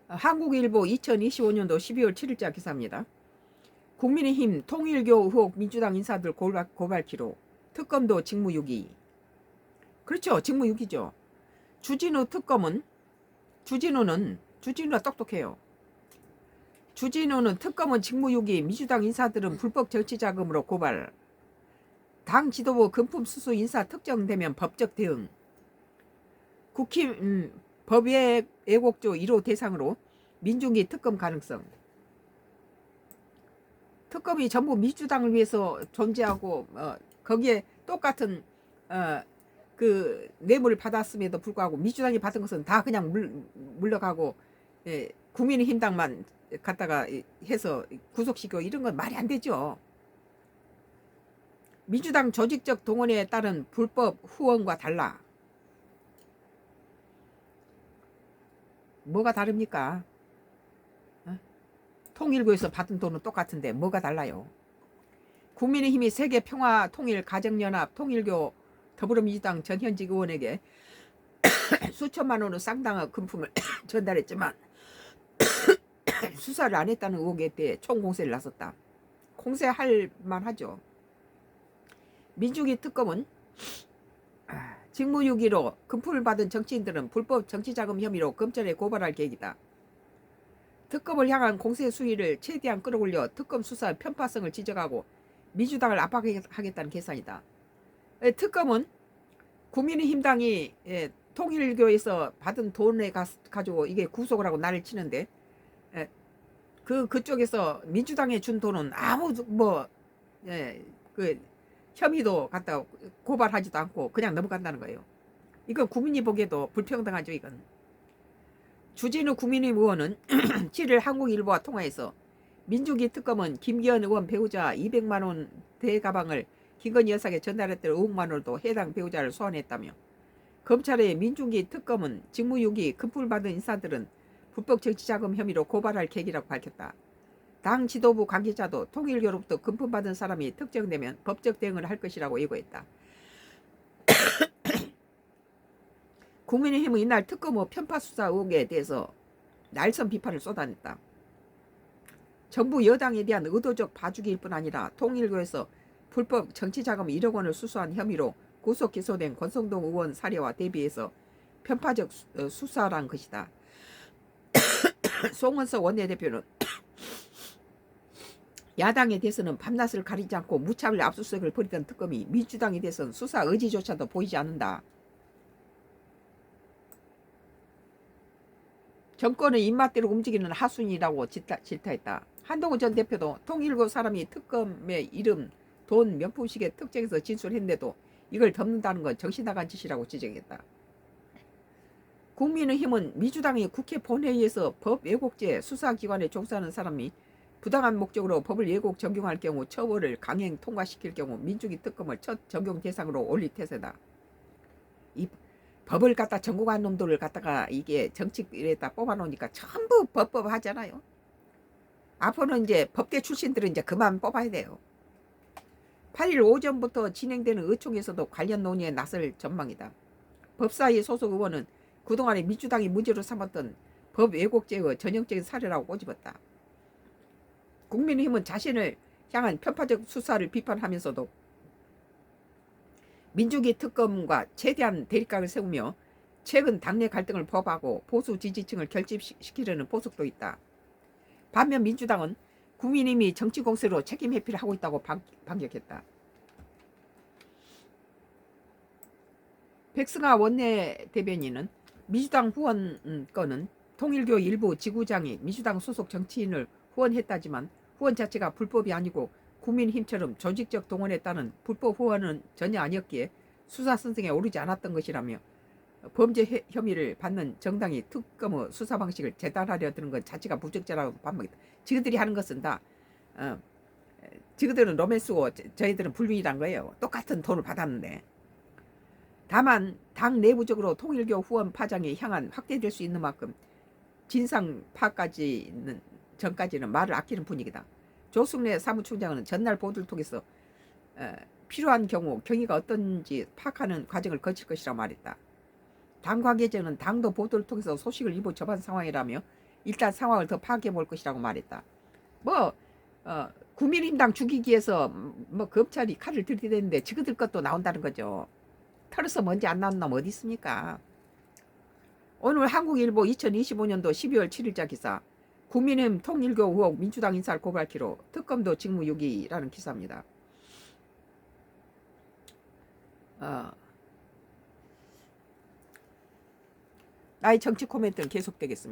한국일보 2025년도 12월 7일자 기사입니다. 국민의힘 통일교 의혹 민주당 인사들 고발 기록. 특검도 직무유기. 그렇죠. 직무유기죠. 주진우 특검은 주진우가 똑똑해요. 주진우는 특검은 직무유기, 민주당 인사들은 불법 정치자금으로 고발. 당 지도부 금품 수수 인사 특정되면 법적 대응. 국힘 법외 애국조 1호 대상으로 민중기 특검 가능성. 특검이 전부 민주당을 위해서 존재하고 거기에 똑같은 그 뇌물을 받았음에도 불구하고 민주당이 받은 것은 다 그냥 물러가고 국민의힘당만 갖다가 해서 구속시키고 이런 건 말이 안 되죠. 민주당 조직적 동원에 따른 불법 후원과 달라. 뭐가 다릅니까? 통일교에서 받은 돈은 똑같은데 뭐가 달라요? 국민의힘이 세계평화통일가정연합 통일교 더불어민주당 전현직 의원에게 수천만 원의 쌍당의 금품을 전달했지만 수사를 안 했다는 의혹에 대해 총공세를 나섰다. 공세할 만하죠. 민중기 특검은 직무유기로 금품을 받은 정치인들은 불법 정치자금 혐의로 검찰에 고발할 계획이다. 특검을 향한 공세 수위를 최대한 끌어올려 특검 수사 편파성을 지적하고 민주당을 압박하겠다는 계산이다. 특검은 국민의힘당이 통일교에서 받은 돈에 가지고 이게 구속을 하고 난리를 치는데 그쪽에서 민주당에 준 돈은 아무 그 혐의도 갖다 고발하지도 않고 그냥 넘어간다는 거예요. 이건 국민이 보기에도 불평등하죠. 이건. 주진우 국민의힘 의원은 7일 한국일보와 통화에서 민중기 특검은 김기현 의원 배우자 200만 원 대가방을 김건희 여사에게 전달했던 의혹만 으로도 해당 배우자를 소환했다며 검찰의 민중기 특검은 직무유기 금품을 받은 인사들은 불법 정치자금 혐의로 고발할 계획이라고 밝혔다. 당 지도부 관계자도 통일교로부터 금품 받은 사람이 특정되면 법적 대응을 할 것이라고 예고했다. 국민의힘은 이날 특검의 편파 수사 의혹에 대해서 날선 비판을 쏟아냈다. 정부 여당에 대한 의도적 봐주기일 뿐 아니라 통일교에서 불법 정치자금 1억 원을 수수한 혐의로 구속 기소된 권성동 의원 사례와 대비해서 편파적 수사란 것이다. 송원석 원내대표는 야당에 대해서는 밤낮을 가리지 않고 무차별 압수수색을 벌이던 특검이 민주당에 대해서는 수사 의지조차도 보이지 않는다. 정권의 입맛대로 움직이는 하순이라고 질타했다. 한동훈 전 대표도 통일교 사람이 특검의 이름, 돈, 명품식의 특정에서 진술했는데도 이걸 덮는다는 건 정신나간 짓이라고 지적했다. 국민의힘은 민주당이 국회 본회의에서 법 왜곡죄 수사기관에 종사하는 사람이 부당한 목적으로 법을 왜곡 적용할 경우 처벌을 강행 통과시킬 경우 민중기 특검을 첫 적용 대상으로 올릴 태세다. 이 법을 갖다 전공한 놈들을 갖다가 이게 정치에다 뽑아놓으니까 전부 법법 하잖아요. 앞으로는 이제 법대 출신들은 이제 그만 뽑아야 돼요. 8일 오전부터 진행되는 의총에서도 관련 논의에 나설 전망이다. 법사위 소속 의원은 그동안에 민주당이 문제로 삼았던 법 왜곡죄의 전형적인 사례라고 꼬집었다. 국민의힘은 자신을 향한 편파적 수사를 비판하면서도 민중기 특검과 최대한 대립각을 세우며 최근 당내 갈등을 포함하고 보수 지지층을 결집시키려는 보석도 있다. 반면 민주당은 국민의힘이 정치 공세로 책임 회피를 하고 있다고 반격했다. 백승아 원내대변인은 민주당 후원 건은 통일교 일부 지구장이 민주당 소속 정치인을 후원했다지만 후원 자체가 불법이 아니고 국민힘처럼 조직적 동원에 따른 불법 후원은 전혀 아니었기에 수사 선생에 오르지 않았던 것이라며 범죄 혐의를 받는 정당이 특검의 수사 방식을 재단하려 드는 건 자체가 부적절하다고 반박했다. 지그들이 하는 것은 다 지그들은 로맨스고 저희들은 불륜이란 거예요. 똑같은 돈을 받았는데. 다만 당 내부적으로 통일교 후원 파장이 향한 확대될 수 있는 만큼 진상 파까지는 전까지는 말을 아끼는 분위기다. 조승래 사무총장은 전날 보도를 통해서 필요한 경우 경위가 어떤지 파악하는 과정을 거칠 것이라고 말했다. 당 관계자는 당도 보도를 통해서 소식을 일부 접한 상황이라며 일단 상황을 더 파악해 볼 것이라고 말했다. 뭐 국민의힘당 죽이기 위해서 뭐 검찰이 칼을 들이대는데 지그들 것도 나온다는 거죠. 털어서 먼지 안 나온 놈 어디 있습니까? 오늘 한국일보 2025년도 12월 7일자 기사. 국민의힘 통일교 의혹 민주당 인사를 고발키로 특검도 직무유기라는 기사입니다. 나의 정치 코멘트는 계속되겠습니다.